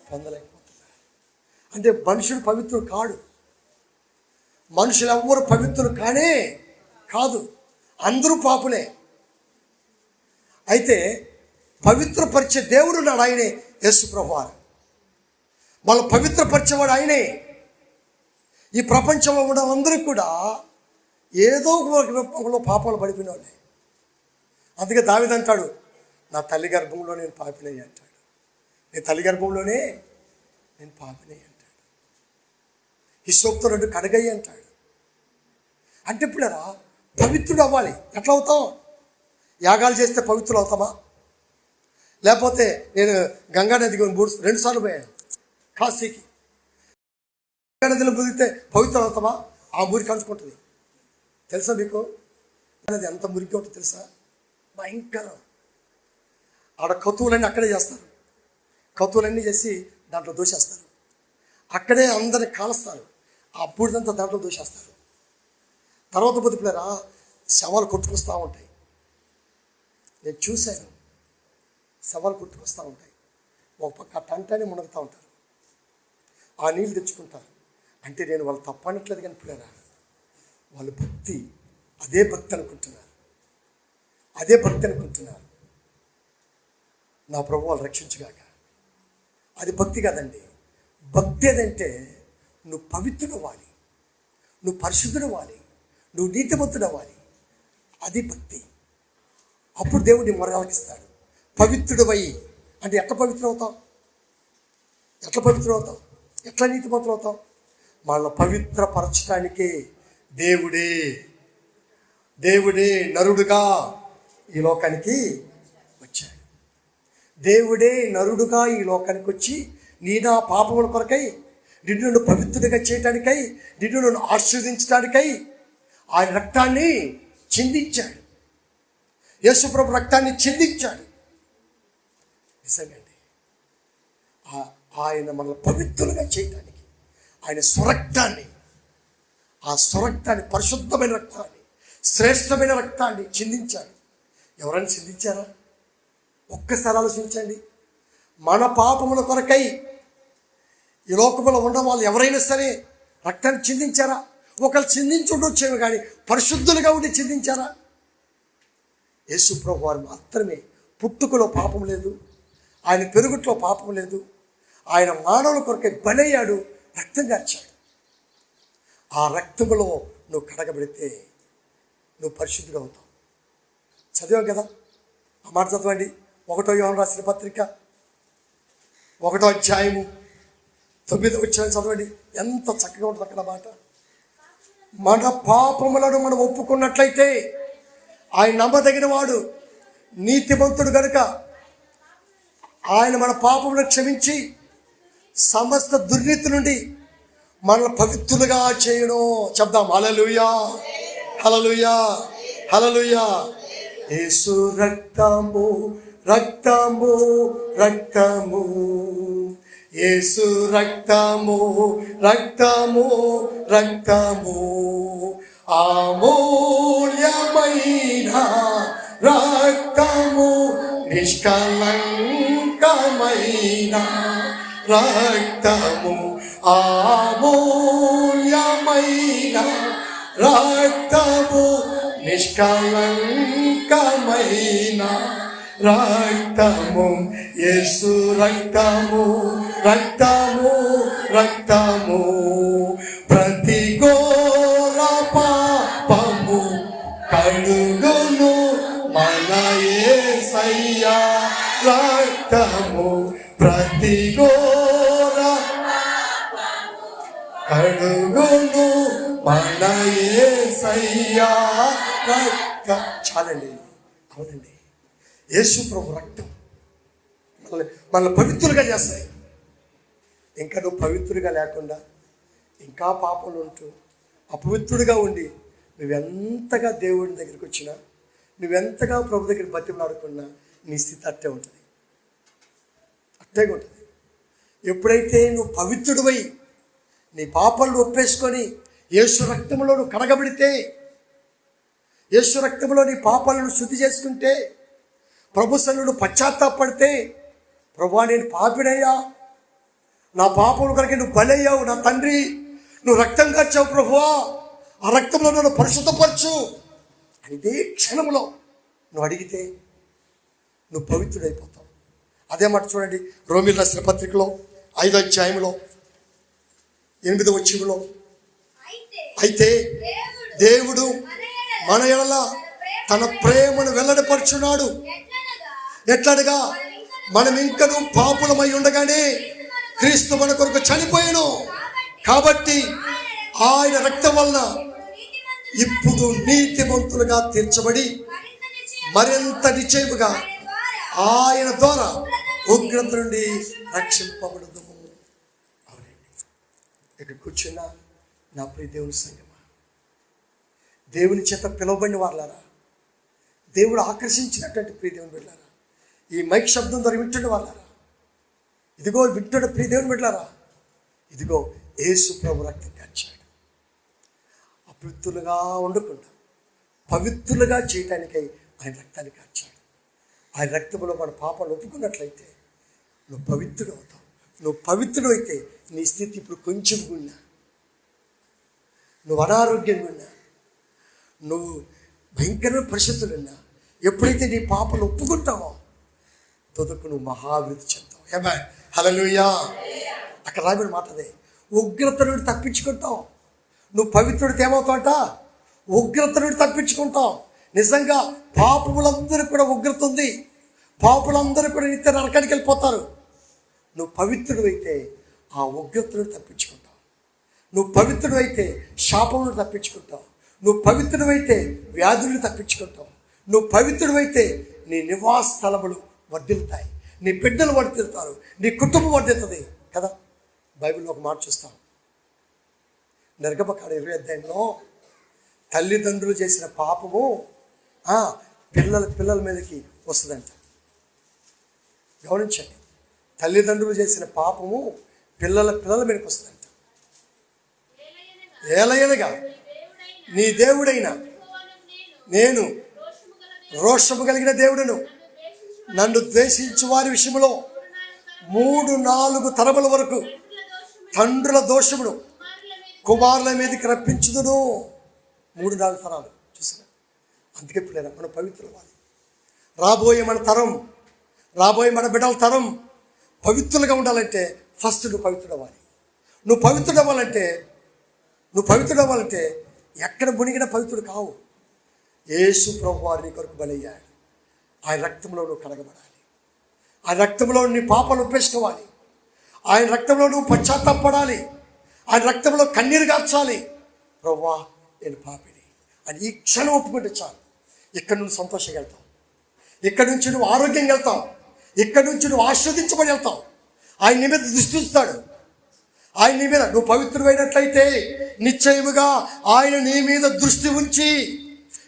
పొందలేకపోతున్నారు. అంటే మనుషుడు పవిత్రుడు కాడు. మనుషులు ఎవ్వరు పవిత్రులు కానే కాదు, అందరూ పాపులే. అయితే పవిత్రపరిచే దేవుడు నాడు ఆయనే, యేసు ప్రభువారు. వాళ్ళ పవిత్రపరిచేవాడు ఆయనే. ఈ ప్రపంచంలో ఉన్న అందరూ కూడా ఏదో ఒక పాపాలు పడిపోయిన వాళ్ళే. అందుకే దావీదు అంటాడు, నా తల్లి గర్భంలో నేను పాపినయ్యి అంటాడు. నేను తల్లి గర్భంలోనే నేను పాపినయ్యి అంటాడు. హిస్సోపుతో 2 కడగయ్యి అంటాడు. అంటే పిల్లరా, పవిత్రుడు అవ్వాలి. ఎట్లా అవుతాం? యాగాలు చేస్తే పవిత్రులు అవుతామా? లేకపోతే నేను గంగా నదికి 2 సార్లు పోయాను కాశీకి. గంగా నదిలో ముదిగితే పవిత్రులు అవుతామా? ఆ మురికి అంచుకుంటుంది. తెలుసా మీకు? అది ఎంత మురికి ఉంటుందో తెలుసా? భయంకరం. ఆడ కతువులన్నీ అక్కడే చేస్తారు. కతువులన్నీ చేసి దాంట్లో దూసేస్తారు. అక్కడే అందరిని కాలుస్తారు. ఆ బూడిదంతా దాంట్లో దూసేస్తారు. తర్వాత బతుకులేరా, శవాలు కొట్టుకొస్తూ ఉంటాయి. నేను చూశాను, శవాలు కొట్టుకొస్తూ ఉంటాయి. ఒక పక్క టంటని మునుగుతూ ఉంటారు. ఆ నీళ్ళు తెచ్చుకుంటారు. అంటే నేను వాళ్ళు తప్పనట్లేదు కానీ పిల్లరా, వాళ్ళు భక్తి, అదే భక్తి అనుకుంటున్నారు. అదే భక్తి అనుకుంటున్నారు. నా ప్రభు వాళ్ళు రక్షించుగాక. అది భక్తి కాదండి. భక్తి ఏదంటే నువ్వు పవిత్రుడవ్వాలి, నువ్వు పరిశుద్ధుడవ్వాలి, నువ్వు నీతిమంతుడవ్వాలి. అది భక్తి. అప్పుడు దేవుడిని మొరగాలకిస్తాడు. పవిత్రుడవై అంటే ఎట్లా పవిత్రం అవుతావు? ఎట్లా పవిత్రం అవుతావు? ఎట్లా నీతిమంతులు అవుతావు? మనల్ని పవిత్రపరచడానికే దేవుడే నరుడుగా ఈ లోకానికి వచ్చాడు. దేవుడే నరుడుగా ఈ లోకానికి వచ్చి నీ నా పాపముల కొరకై, నిన్ను పవిత్రుడిగా చేయటానికై, నిన్ను ఆశీర్వదించడానికై ఆయన రక్తాన్ని చిందించాడు. యేసుప్రభు రక్తాన్ని చిందించాడు. నిజంగా ఆయన మనల్ని పవిత్రులుగా చేయటానికి ఆయన స్వరక్తాన్ని పరిశుద్ధమైన రక్తాన్ని, శ్రేష్టమైన రక్తాన్ని చిందించాడు. ఎవరైనా చిందించారా? ఒక్కసారి ఆలోచించండి. మన పాపముల కొరకై ఈ లోకంలో ఉన్న వాళ్ళు ఎవరైనా సరే రక్తాన్ని చిందించారా? ఒకళ్ళు చిందించి ఉండొచ్చేమో కానీ పరిశుద్ధులుగా ఉండి చిందించారా? యేసు ప్రభు వారు మాత్రమే. పుట్టుకలో పాపం లేదు, ఆయన పెరుగుట్లో పాపం లేదు. ఆయన మానవుల కొరకై బలయ్యాడు, రక్తం కార్చాడు. ఆ రక్తములో నువ్వు కడగబడితే నువ్వు పరిశుద్ధుడు అవుతావు. చదివాం కదా, ఆ మాట చదవండి. 1 యోహాను రాసిన పత్రిక 1వ అధ్యాయము 9వ వచనం చదవండి. ఎంత చక్కగా ఉంటుంది అక్కడ మాట. మన పాపములను మనం ఒప్పుకున్నట్లయితే ఆయన నమ్మదగిన వాడు, నీతిమంతుడు గనుక ఆయన మన పాపములను క్షమించి సమస్త దుర్నీతి నుండి మనల్ని పవిత్రులుగా చేయను. చెప్దాం హల్లెలూయా, హల్లెలూయా, హల్లెలూయా. యేసు రక్తము రక్తము రక్తము, యేసు రక్తము రక్తము రక్తము, అమూల్యమైన రక్తము, నిష్కలంకమైన రక్తము, అమూల్యమైన రక్తము, నిష్కలంకమైన రక్తము, యేసు రక్తము రక్తము రక్తము, ప్రతి ఘోర పాపము కడుగును మన యేసయ్యా రక్తము, ప్రతి ఘోర కడుగును మన యేసయ్యా రక్తం. చాలండి, అవునండి. యేసు ప్రభు రక్తం మనల్ని పవిత్రులుగా చేస్తాయి. ఇంకా నువ్వు పవిత్రుడిగా లేకుండా ఇంకా పాపంలో ఉంటూ అపవిత్రుడిగా ఉండి నువ్వెంతగా దేవుడి దగ్గరికి వచ్చినా, నువ్వెంతగా ప్రభు దగ్గర బతిమలాడుకున్నా నీ స్థితి అట్టే ఉంటుంది, అట్టే ఉంటుంది. ఎప్పుడైతే నువ్వు పవిత్రుడివై నీ పాపాలను ఒప్పేసుకొని యేసు రక్తంలో నువ్వు కడగబడితే, యేసు రక్తంలో నీ పాపాలను శుద్ధి చేసుకుంటే, ప్రభు సన్నిధిలో పశ్చాత్తాపడితే, ప్రభువా నేను పాపినయ్యా, నా పాపముల కొరకు నువ్వు బలయ్యావు, నా తండ్రి నువ్వు రక్తం కార్చావు ప్రభువా, ఆ రక్తంలో నన్ను పరిశుద్ధపరచు అని ఇదే క్షణంలో నువ్వు అడిగితే నువ్వు పవిత్రుడైపోతావు. అదే మాట చూడండి, రోమీయులకు రాసిన పత్రికలో 5వ అధ్యాయంలో 8వ వచనంలో, అయితే దేవుడు మన ఎడల తన ప్రేమను వెల్లడిపరుచున్నాడు. ఎట్లనగా మనం ఇంకనూ పాపులమై ఉండగానే క్రీస్తు మన కొరకు చనిపోయాను. కాబట్టి ఆయన రక్తం వలన ఇప్పుడు నీతిమంతులుగా తీర్చబడి మరింత నిశ్చయముగా ఆయన ద్వారా ఉగ్రత నుండి రక్షింపబడదు. అవునండి, ఇక్కడ కూర్చున్న నా ప్రియ దేవుని సంగమా, దేవుని చేత పిలువబడిన వాళ్ళారా, దేవుడు ఆకర్షించినటువంటి ప్రియ దేవుని బిడ్డలారా, ఈ మైక్ శబ్దం ద్వారా వింటున్న వాళ్ళారా, ఇదిగో వింటున్న ప్రియ దేవుని బిడ్డలారా, ఇదిగో యేసు ప్రభు రక్తం కార్చాడు. అపవిత్రులుగా ఉండకుండా పవిత్రులుగా చేయటానికై ఆయన రక్తాన్ని కార్చాడు. ఆయన రక్తంలో మన పాపాలు ఒప్పుకున్నట్లయితే నువ్వు పవిత్రుడు అవుతావు. నువ్వు పవిత్రుడు అయితే నీ స్థితి ఇప్పుడు కొంచెం ఉన్నా, నువ్వు అనారోగ్యంగా ఉన్నా, నువ్వు భయంకరమైన పరిస్థితులు ఉన్నా, ఎప్పుడైతే నీ పాపలు ఒప్పుకుంటావో తొదకు నువ్వు మహాభివృద్ధి చెందావు. ఏమా హల్లెలూయా. అక్కడ రాబడిన మాట అదే, ఉగ్రత నుండి తప్పించుకుంటావు. నువ్వు పవిత్రుడికి ఏమవుతావంట? ఉగ్రత నుండి తప్పించుకుంటావు. నిజంగా పాపములందరూ కూడా ఉగ్రత ఉంది, పాపులందరూ కూడా నిత్య నరకానికి వెళ్ళిపోతారు. నువ్వు పవిత్రుడు అయితే ఆ ఉగ్రత నుండి తప్పించుకుంటావు. నువ్వు పవిత్రుడు అయితే శాపమును తప్పించుకుంటావు. నువ్వు పవిత్రుడు అయితే వ్యాధులను తప్పించుకుంటావు. నువ్వు పవిత్రుడు అయితే నీ నివాస స్థలములు వర్ధిల్తాయి, నీ బిడ్డలు వర్ధిల్తారు, నీ కుటుంబం వర్ధిల్తుంది కదా. బైబిల్లో ఒక మాట చూస్తాం, నిర్గమకాండ 20వ అధ్యాయంలో తల్లిదండ్రులు చేసిన పాపము పిల్లల మీదకి వస్తుందంట. గమనించండి, తల్లిదండ్రులు చేసిన పాపము పిల్లల మీదకి వస్తుందంట. ఏలయనగా నీ దేవుడైన నేను రోషము కలిగిన దేవుడును, నన్ను ద్వేషించు వారి విషయంలో 3-4 తరముల వరకు తండ్రుల దోషమును కుమారుల మీదకి రప్పించుదును. 3-4 తరాలు చూసినా. అందుకే పిల్లరా, మనం పవిత్రులు అవ్వాలి. రాబోయే మన తరం, రాబోయే మన బిడ్డల తరం పవిత్రులుగా ఉండాలంటే ఫస్ట్ నువ్వు పవిత్రుడు అవ్వాలి. నువ్వు పవిత్రుడు అవ్వాలంటే ఎక్కడ మునిగిన పవిత్రుడు కావు. యేసు ప్రభువు వారిని కొరకు బలయ్యాడు. ఆయన రక్తంలో నువ్వు కడగబడాలి. ఆయన రక్తంలో నీ పాపాలు ఒప్పేసుకోవాలి. ఆయన రక్తంలో నువ్వు పశ్చాత్తాపడాలి. ఆయన రక్తంలో కన్నీరు గార్చాలి. ప్రభువా నేను పాపిని అని ఈ క్షణం ఒప్పుకుంటే చాలు. ఇక్కడి నుంచి సంతోషంగా వెళ్తావు, ఇక్కడి నుంచి నువ్వు ఆరోగ్యంగా వెళ్తావు, ఇక్కడి నుంచి నువ్వు ఆస్వాదించబడి వెళ్తావు. ఆయన నీ మీద దృష్టి ఉంచుతాడు. ఆయన నీ మీద నువ్వు పవిత్రుడైనట్లయితే నిశ్చయముగా ఆయన నీ మీద దృష్టి ఉంచి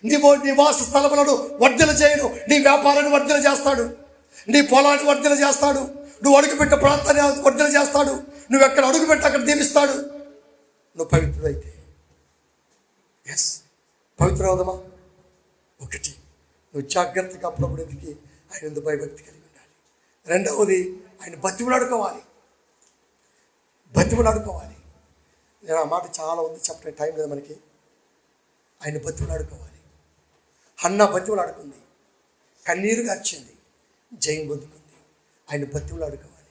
నీవు నివాస స్థలములను వర్ధన చేయను, నీ వ్యాపారాన్ని వర్ధన చేస్తాడు, నీ పొలాన్ని వర్ధన చేస్తాడు, నువ్వు అడుగుపెట్టే ప్రాంతాన్ని వర్ధన చేస్తాడు, నువ్వు ఎక్కడ అడుగుపెట్టి అక్కడ దీవిస్తాడు. నువ్వు పవిత్రుడైతే. ఎస్, పవిత్రవదమా. ఒకటి, నువ్వు జాగ్రత్తగా ప్రభుడికి ఆయన భయభక్తి కలిగి ఉండాలి. రెండవది, ఆయన బతిమలాడుకోవాలి. నేను ఆ మాట చాలా ఉంది, చెప్పే టైం లేదు మనకి. ఆయన బతిమలాడుకోవాలి. హన్నా బతిమలాడుకుంది, కన్నీరు గార్చింది, జయం పొందుకుంది. ఆయన బతిమలాడుకోవాలి.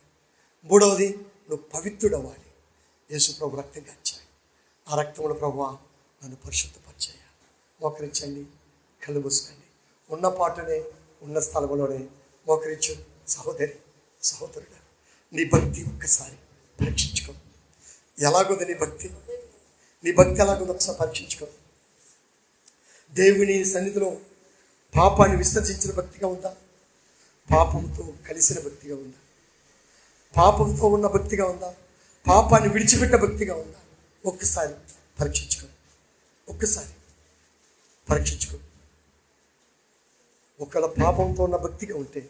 మూడవది, నువ్వు పవిత్రుడు అవ్వాలి. యేసు ప్రభు రక్తం గార్చాడు. ఆ రక్తంలో ప్రభువా నన్ను పరిశుద్ధపరిచేయ. మోకరించండి, కళ్ళు మూసుకోండి. ఉన్న పాటనే, ఉన్న స్థలంలోనే మోకరించు. సహోదరుడు, నీ భక్తి ఒక్కసారి పరీక్షించుకో. ఎలాగుంది నీ భక్తి ఎలాగుంది ఒకసారి పరీక్షించుకో. దేవుని సన్నిధిలో పాపాన్ని విసర్జించిన భక్తిగా ఉందా? పాపంతో కలిసిన భక్తిగా ఉందా? పాపంతో ఉన్న భక్తిగా ఉందా? పాపాన్ని విడిచిపెట్ట భక్తిగా ఉందా? ఒక్కసారి పరీక్షించుకో. ఒకవేళ పాపంతో ఉన్న భక్తిగా ఉంటే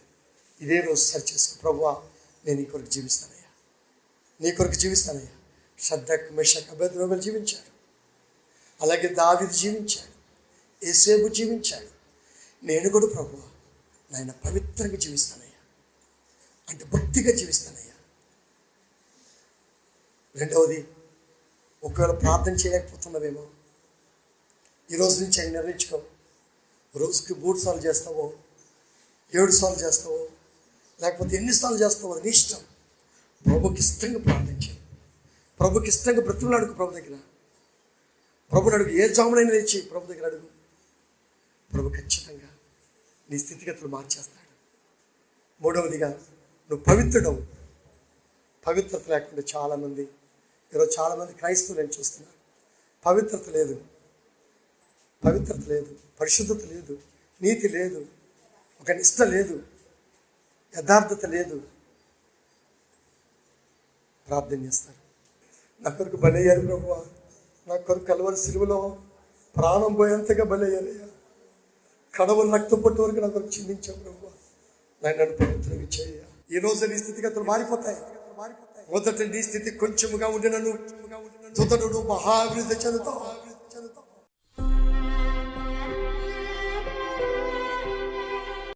ఇదే రోజు సరి చేసుకో. ప్రభువా నేను నీ కొరకు జీవిస్తానయ్యా. షద్రక్, మెషక్, అబేద్నెగోలు జీవించాడు. అలాగే దావీదు జీవించాడు, యేసేపు జీవించాడు. నేను కూడా ప్రభువా నాయన పవిత్రంగా జీవిస్తానయ్యా, అంటే భక్తిగా జీవిస్తానయ్యా. రెండవది, ఒకవేళ ప్రార్థన చేయలేకపోతున్నావేమో ఈరోజు నుంచి ఆయన నిర్ణయించుకో. రోజుకి 3 సార్లు చేస్తావో, 7 సార్లు చేస్తావో, లేకపోతే ఎన్నిసార్లు చేస్తావో నీ ఇష్టం. ప్రభుకి ఇష్టంగా ప్రార్థన చేయి. ప్రభుకి ఇష్టంగా బ్రతుకులు అడుగు. ప్రభు దగ్గర ప్రభుని అడుగు. ఏ జామునైనా లేచి ప్రభు దగ్గర అడుగు. ప్రభు ఖచ్చితంగా నీ స్థితిగతులు మార్చేస్తాడు. మూడవదిగా, నువ్వు పవిత్రుడవు. పవిత్రత లేకుండా ఈరోజు చాలామంది క్రైస్తవులు నేను చూస్తున్నారు. పవిత్రత లేదు, పరిశుద్ధత లేదు, నీతి లేదు, ఒక నిష్ట లేదు, యథార్థత లేదు. ప్రార్థన చేస్తారు, నా కొరకు బలయ్యారు ప్రభువా, నా కొరకు కలువరి సిలువలో ప్రాణం పోయేంతగా బలయ్యారయ్యా, కడవలు రక్తం పట్టు వరకు నా కొరకు చిందించావు ప్రభువా, నన్ను పవిత్రంగా చేయ. ఈ రోజు నీ స్థితిగతులు మారిపోతాయి. మొదట నీ స్థితి కొంచెముగా ఉండినను తుదను మహాభివృద్ధి చెందుతావు.